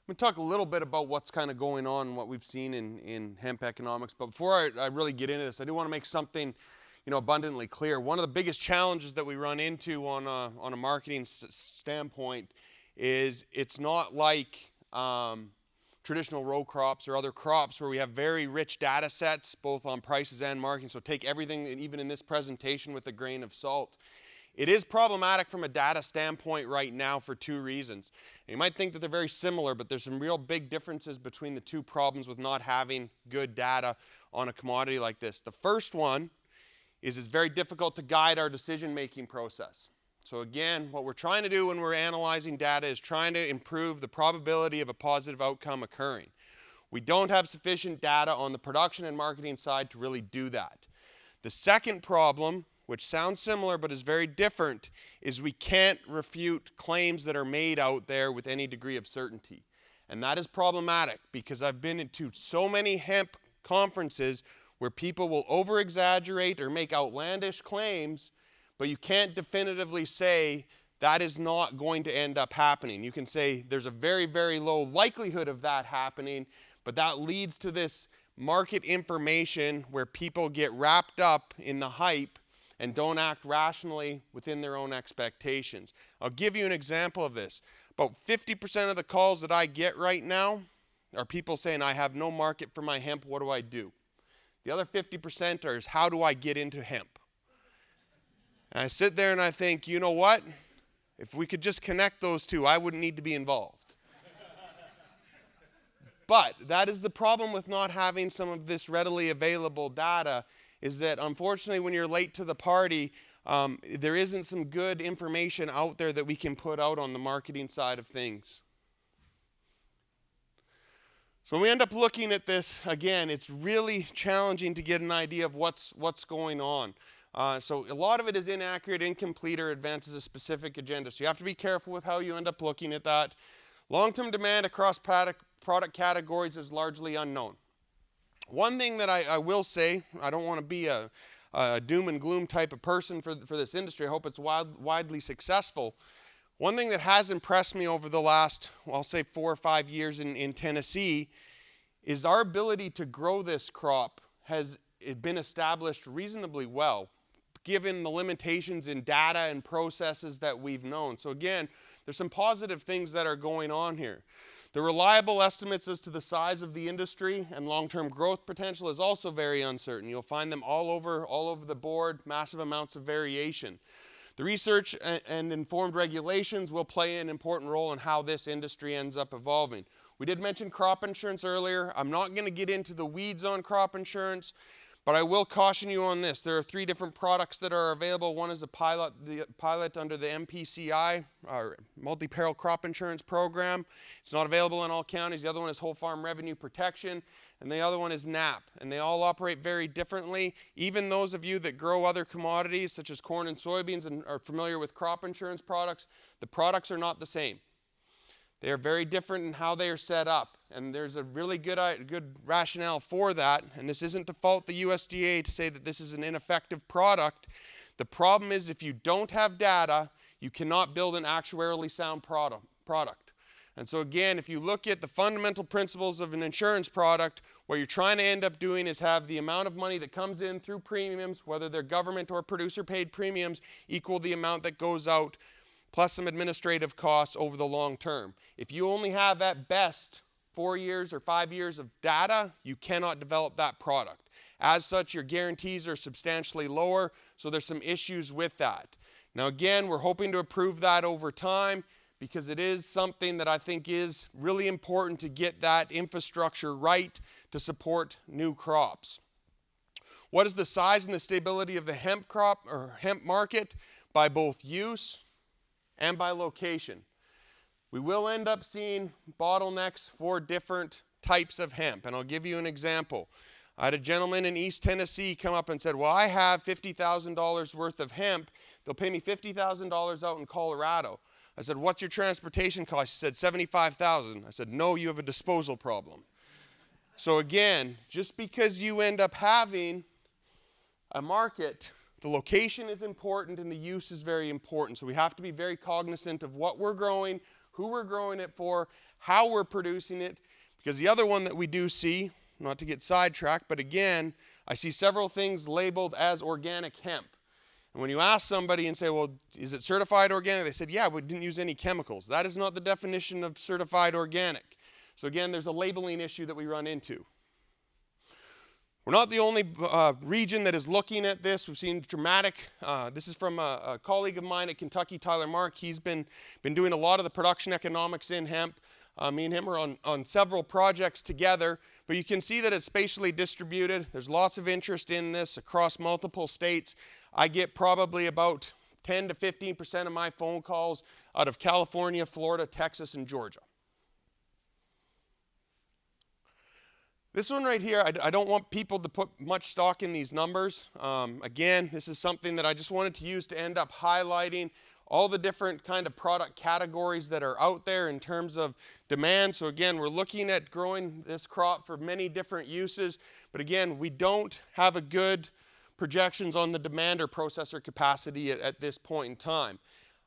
I'm going to talk a little bit about what's kind of going on and what we've seen in hemp economics. But before I really get into this, I do want to make something abundantly clear. One of the biggest challenges that we run into on a marketing standpoint is it's not like traditional row crops or other crops where we have very rich data sets both on prices and marketing. So take everything, even in this presentation, with a grain of salt. It is problematic from a data standpoint right now for two reasons. And you might think that they're very similar, but there's some real big differences between the two problems with not having good data on a commodity like this. The first one is it's very difficult to guide our decision-making process. So again, what we're trying to do when we're analyzing data is trying to improve the probability of a positive outcome occurring. We don't have sufficient data on the production and marketing side to really do that. The second problem, which sounds similar but is very different, is we can't refute claims that are made out there with any degree of certainty. And that is problematic because I've been into so many hemp conferences where people will over-exaggerate or make outlandish claims, but you can't definitively say that is not going to end up happening. You can say there's a very, very low likelihood of that happening, but that leads to this market information where people get wrapped up in the hype and don't act rationally within their own expectations. I'll give you an example of this. About 50% of the calls that I get right now are people saying, I have no market for my hemp, what do I do? The other 50% is, how do I get into hemp? And I sit there and I think, you know what? If we could just connect those two, I wouldn't need to be involved. But that is the problem with not having some of this readily available data, is that unfortunately when you're late to the party, there isn't some good information out there that we can put out on the marketing side of things. So when we end up looking at this, again, it's really challenging to get an idea of what's going on. So a lot of it is inaccurate, incomplete, or advances a specific agenda. So you have to be careful with how you end up looking at that. Long-term demand across product categories is largely unknown. One thing that I will say, I don't want to be a doom and gloom type of person for this industry. I hope it's widely successful. One thing that has impressed me over the last, well, I'll say 4 or 5 years in Tennessee is our ability to grow this crop has been established reasonably well, given the limitations in data and processes that we've known. So again, there's some positive things that are going on here. The reliable estimates as to the size of the industry and long-term growth potential is also very uncertain. You'll find them all over the board, massive amounts of variation. The research and informed regulations will play an important role in how this industry ends up evolving. We did mention crop insurance earlier. I'm not going to get into the weeds on crop insurance, but I will caution you on this. There are 3 different products that are available. One is a pilot under the MPCI, or Multi-Peril Crop Insurance Program. It's not available in all counties. The other one is Whole Farm Revenue Protection, and the other one is NAP. And they all operate very differently. Even those of you that grow other commodities, such as corn and soybeans, and are familiar with crop insurance products, the products are not the same. They are very different in how they are set up, and there's a really good rationale for that, and this isn't to fault the USDA to say that this is an ineffective product. The problem is if you don't have data, you cannot build an actuarially sound product. And so again, if you look at the fundamental principles of an insurance product, what you're trying to end up doing is have the amount of money that comes in through premiums, whether they're government or producer paid premiums, equal the amount that goes out, plus some administrative costs over the long term. If you only have at best 4 years or 5 years of data, you cannot develop that product. As such, your guarantees are substantially lower, so there's some issues with that. Now again, we're hoping to improve that over time because it is something that I think is really important to get that infrastructure right to support new crops. What is the size and the stability of the hemp crop or hemp market? By both use and by location. We will end up seeing bottlenecks for different types of hemp, and I'll give you an example. I had a gentleman in East Tennessee come up and said, well, I have $50,000 worth of hemp. They'll pay me $50,000 out in Colorado. I said, what's your transportation cost? He said, $75,000. I said, no, you have a disposal problem. So again, just because you end up having a market, the location is important and the use is very important. So we have to be very cognizant of what we're growing, who we're growing it for, how we're producing it, because the other one that we do see, not to get sidetracked, but again, I see several things labeled as organic hemp. And when you ask somebody and say, well, is it certified organic? They said, yeah, we didn't use any chemicals. That is not the definition of certified organic. So again, there's a labeling issue that we run into. We're not the only region that is looking at this. We've seen dramatic, this is from a colleague of mine at Kentucky, Tyler Mark. He's been doing a lot of the production economics in hemp. Me and him are on several projects together, but you can see that it's spatially distributed. There's lots of interest in this across multiple states. I get probably about 10 to 15% of my phone calls out of California, Florida, Texas, and Georgia. This one right here, I don't want people to put much stock in these numbers. Again, this is something that I just wanted to use to end up highlighting all the different kind of product categories that are out there in terms of demand. So again, we're looking at growing this crop for many different uses, but again, we don't have a good projections on the demand or processor capacity at this point in time.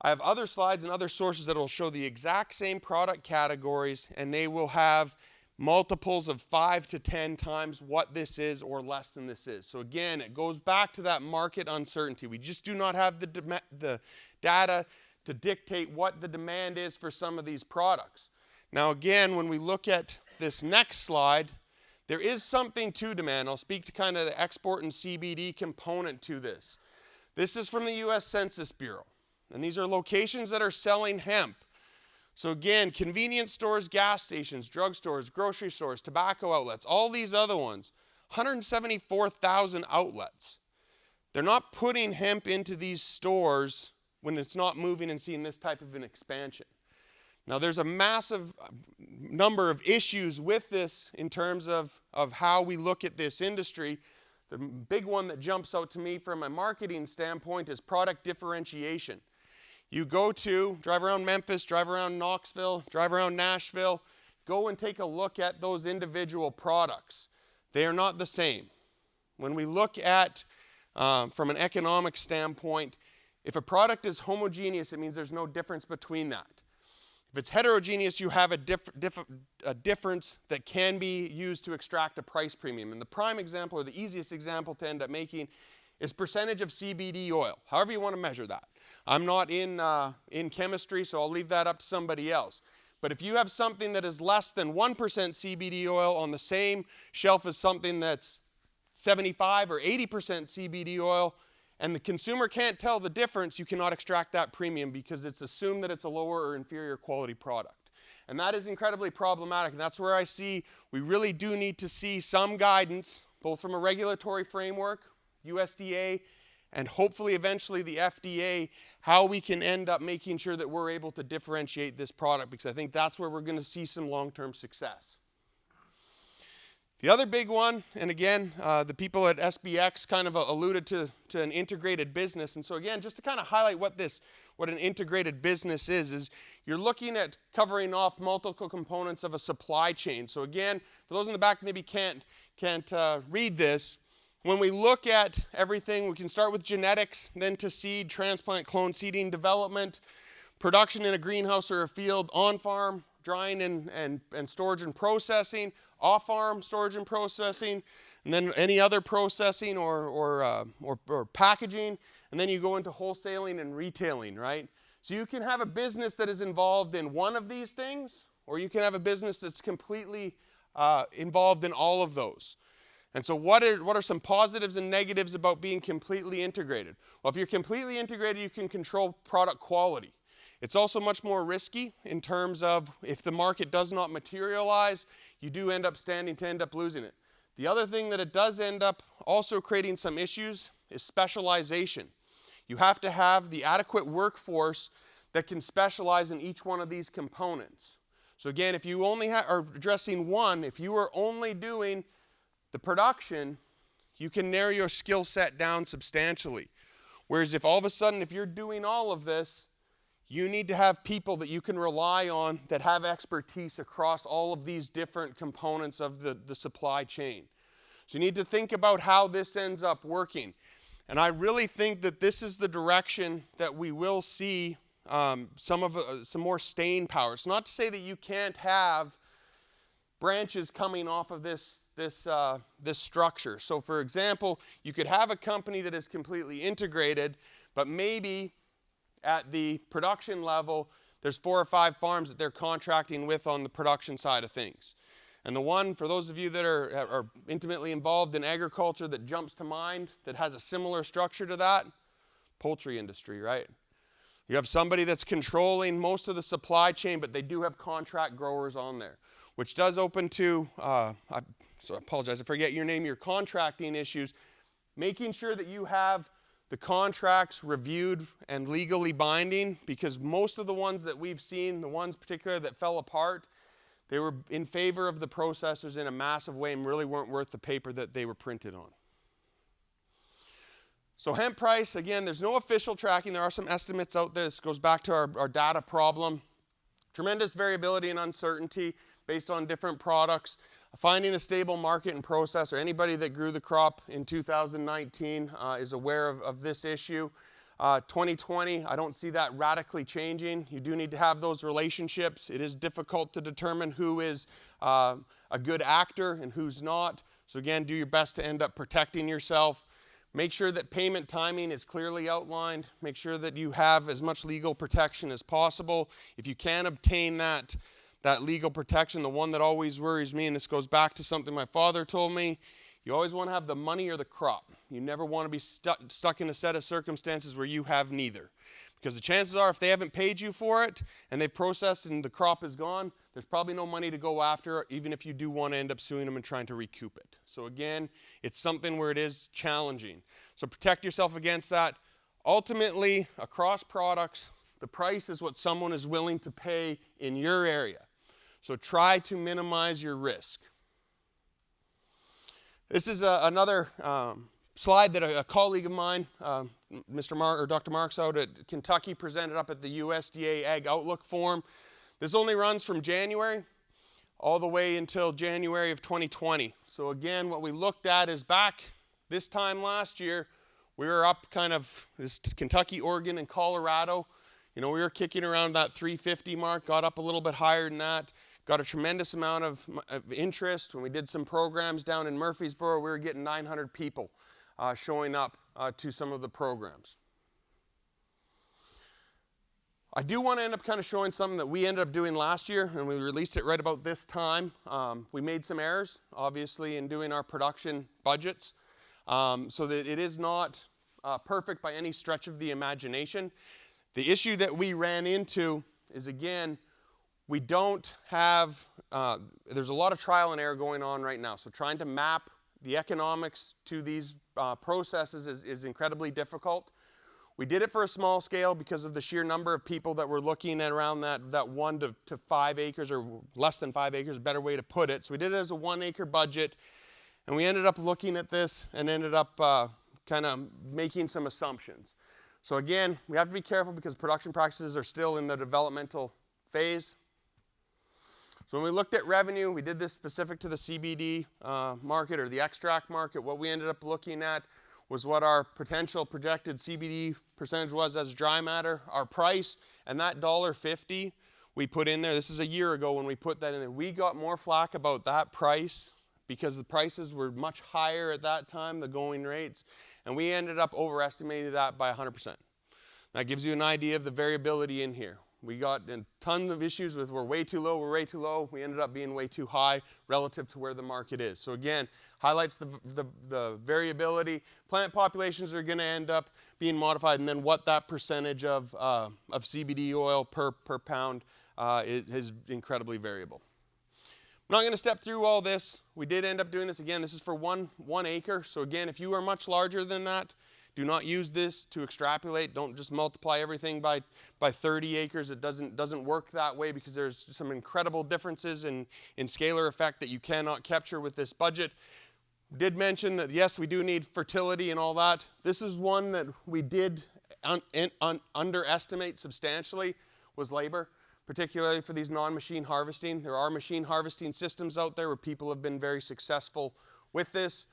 I have other slides and other sources that will show the exact same product categories, and they will have multiples of 5 to 10 times what this is or less than this is. So again, it goes back to that market uncertainty. We just do not have the data to dictate what the demand is for some of these products. Now again, when we look at this next slide, there is something to demand. I'll speak to kind of the export and CBD component to this. This is from the U.S. Census Bureau, and these are locations that are selling hemp. So again, convenience stores, gas stations, drugstores, grocery stores, tobacco outlets, all these other ones, 174,000 outlets. They're not putting hemp into these stores when it's not moving and seeing this type of an expansion. Now there's a massive number of issues with this in terms of how we look at this industry. The big one that jumps out to me from a marketing standpoint is product differentiation. You drive around Memphis, drive around Knoxville, drive around Nashville, go and take a look at those individual products. They are not the same. When we look at, from an economic standpoint, if a product is homogeneous, it means there's no difference between that. If it's heterogeneous, you have a difference that can be used to extract a price premium. And the prime example, or the easiest example to end up making, is percentage of CBD oil, however you want to measure that. I'm not in chemistry, so I'll leave that up to somebody else. But if you have something that is less than 1% CBD oil on the same shelf as something that's 75 or 80% CBD oil, and the consumer can't tell the difference, you cannot extract that premium because it's assumed that it's a lower or inferior quality product. And that is incredibly problematic, and that's where I see we really do need to see some guidance, both from a regulatory framework, USDA, and hopefully eventually the FDA, how we can end up making sure that we're able to differentiate this product, because I think that's where we're going to see some long-term success. The other big one, and again, the people at SBX kind of alluded to an integrated business. And so again, just to kind of highlight what an integrated business is you're looking at covering off multiple components of a supply chain. So again, for those in the back maybe can't read this, when we look at everything, we can start with genetics, then to seed, transplant, clone, seeding, development, production in a greenhouse or a field, on-farm, drying and storage and processing, off-farm storage and processing, and then any other processing or packaging, and then you go into wholesaling and retailing, right? So you can have a business that is involved in one of these things, or you can have a business that's completely involved in all of those. And so what are some positives and negatives about being completely integrated? Well, if you're completely integrated, you can control product quality. It's also much more risky in terms of if the market does not materialize, you do end up losing it. The other thing that it does end up also creating some issues is specialization. You have to have the adequate workforce that can specialize in each one of these components. So again, if you only are addressing one, if you are only doing the production, you can narrow your skill set down substantially. Whereas if all of a sudden, if you're doing all of this, you need to have people that you can rely on that have expertise across all of these different components of the supply chain. So you need to think about how this ends up working. And I really think that this is the direction that we will see some more staying power. It's not to say that you can't have branches coming off of this structure. So for example, you could have a company that is completely integrated, but maybe at the production level, there's 4 or 5 farms that they're contracting with on the production side of things. And the one, for those of you that are intimately involved in agriculture, that jumps to mind, that has a similar structure to that, poultry industry, right? You have somebody that's controlling most of the supply chain, but they do have contract growers on there, which does open to, I apologize, I forget your name, your contracting issues, making sure that you have the contracts reviewed and legally binding, because most of the ones that we've seen, the ones particularly that fell apart, they were in favor of the processors in a massive way and really weren't worth the paper that they were printed on. So hemp price, again, there's no official tracking. There are some estimates out there. This goes back to our data problem. Tremendous variability and uncertainty based on different products. Finding a stable market and processor. Anybody that grew the crop in 2019 is aware of this issue. 2020, I don't see that radically changing. You do need to have those relationships. It is difficult to determine who is a good actor and who's not. So again, do your best to end up protecting yourself. Make sure that payment timing is clearly outlined. Make sure that you have as much legal protection as possible. If you can obtain that legal protection, the one that always worries me, and this goes back to something my father told me, you always want to have the money or the crop. You never want to be stuck in a set of circumstances where you have neither. Because the chances are, if they haven't paid you for it and they've processed and the crop is gone, there's probably no money to go after, even if you do want to end up suing them and trying to recoup it. So again, it's something where it is challenging. So protect yourself against that. Ultimately, across products, the price is what someone is willing to pay in your area. So try to minimize your risk. This is another slide that a colleague of mine, Dr. Marks out at Kentucky, presented up at the USDA Ag Outlook Forum. This only runs from January all the way until January of 2020. So again, what we looked at is back this time last year, we were up kind of this Kentucky, Oregon, and Colorado. You know, we were kicking around that 350 mark, got up a little bit higher than that. Got a tremendous amount of interest. When we did some programs down in Murfreesboro, we were getting 900 people showing up to some of the programs. I do want to end up kind of showing something that we ended up doing last year, and we released it right about this time. We made some errors, obviously, in doing our production budgets, so that it is not perfect by any stretch of the imagination. The issue that we ran into is, again, we don't have, there's a lot of trial and error going on right now. So trying to map the economics to these processes is incredibly difficult. We did it for a small scale because of the sheer number of people that were looking at around that 1 to 5 acres, or less than 5 acres, a better way to put it. So we did it as a 1 acre budget, and we ended up looking at this and ended up kind of making some assumptions. So again, we have to be careful because production practices are still in the developmental phase. So when we looked at revenue, we did this specific to the CBD market or the extract market. What we ended up looking at was what our potential projected CBD percentage was as dry matter, our price, and that $1.50 we put in there. This is a year ago when we put that in there. We got more flack about that price because the prices were much higher at that time, the going rates, and we ended up overestimating that by 100%. That gives you an idea of the variability in here. We got a ton of issues with we're way too low, we're way too low. We ended up being way too high relative to where the market is. So again, highlights the variability. Plant populations are going to end up being modified, and then what that percentage of CBD oil per pound is incredibly variable. I'm not going to step through all this. We did end up doing this again. This is for one acre. So again, if you are much larger than that, do not use this to extrapolate. Don't just multiply everything by 30 acres. It doesn't work that way because there's some incredible differences in scalar effect that you cannot capture with this budget. Did mention that, yes, we do need fertility and all that. This is one that we did underestimate substantially, was labor, particularly for these non-machine harvesting. There are machine harvesting systems out there where people have been very successful with this.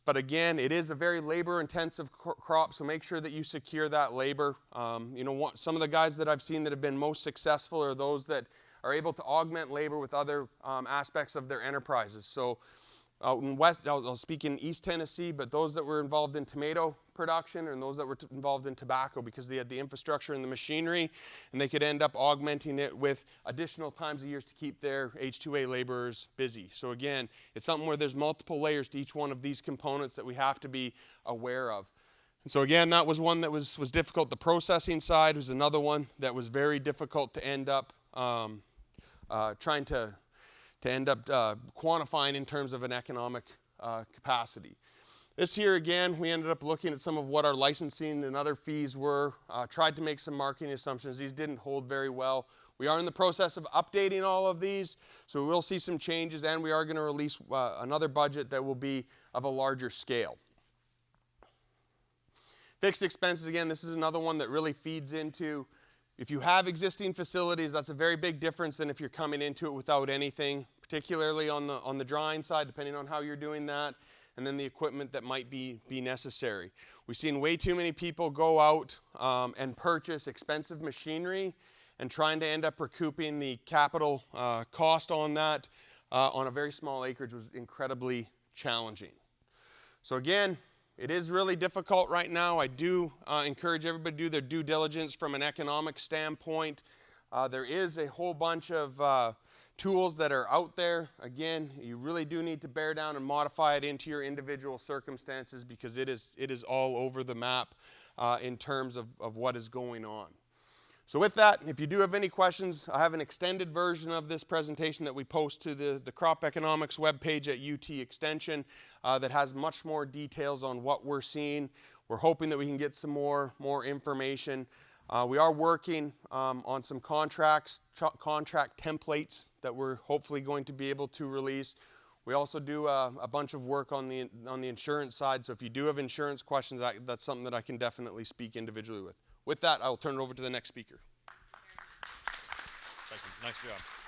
But again, it is a very labor-intensive crop, so make sure that you secure that labor. You know, some of the guys that I've seen that have been most successful are those that are able to augment labor with other aspects of their enterprises. So out in I'll speak in East Tennessee, but those that were involved in tomato production and those that were involved in tobacco, because they had the infrastructure and the machinery, and they could end up augmenting it with additional times a year to keep their H2A laborers busy. So again, it's something where there's multiple layers to each one of these components that we have to be aware of. And so again, that was one that was difficult. The processing side was another one that was very difficult to end up trying to end up quantifying in terms of an economic capacity. This here again, we ended up looking at some of what our licensing and other fees were, tried to make some marketing assumptions. These didn't hold very well. We are in the process of updating all of these, so we'll see some changes, and we are going to release another budget that will be of a larger scale. Fixed expenses, again, this is another one that really feeds into, if you have existing facilities, that's a very big difference than if you're coming into it without anything, particularly on the drying side, depending on how you're doing that, and then the equipment that might be necessary. We've seen way too many people go out and purchase expensive machinery, and trying to end up recouping the capital cost on that on a very small acreage was incredibly challenging. So again, it is really difficult right now. I do encourage everybody to do their due diligence from an economic standpoint. There is a whole bunch of tools that are out there. Again, you really do need to bear down and modify it into your individual circumstances, because it is all over the map in terms of what is going on. So with that, if you do have any questions, I have an extended version of this presentation that we post to the Crop Economics webpage at UT Extension that has much more details on what we're seeing. We're hoping that we can get some more information. We are working on some contract templates that we're hopefully going to be able to release. We also do a bunch of work on the insurance side, so if you do have insurance questions, that's something that I can definitely speak individually with. With that, I'll turn it over to the next speaker. Thank you. Nice job.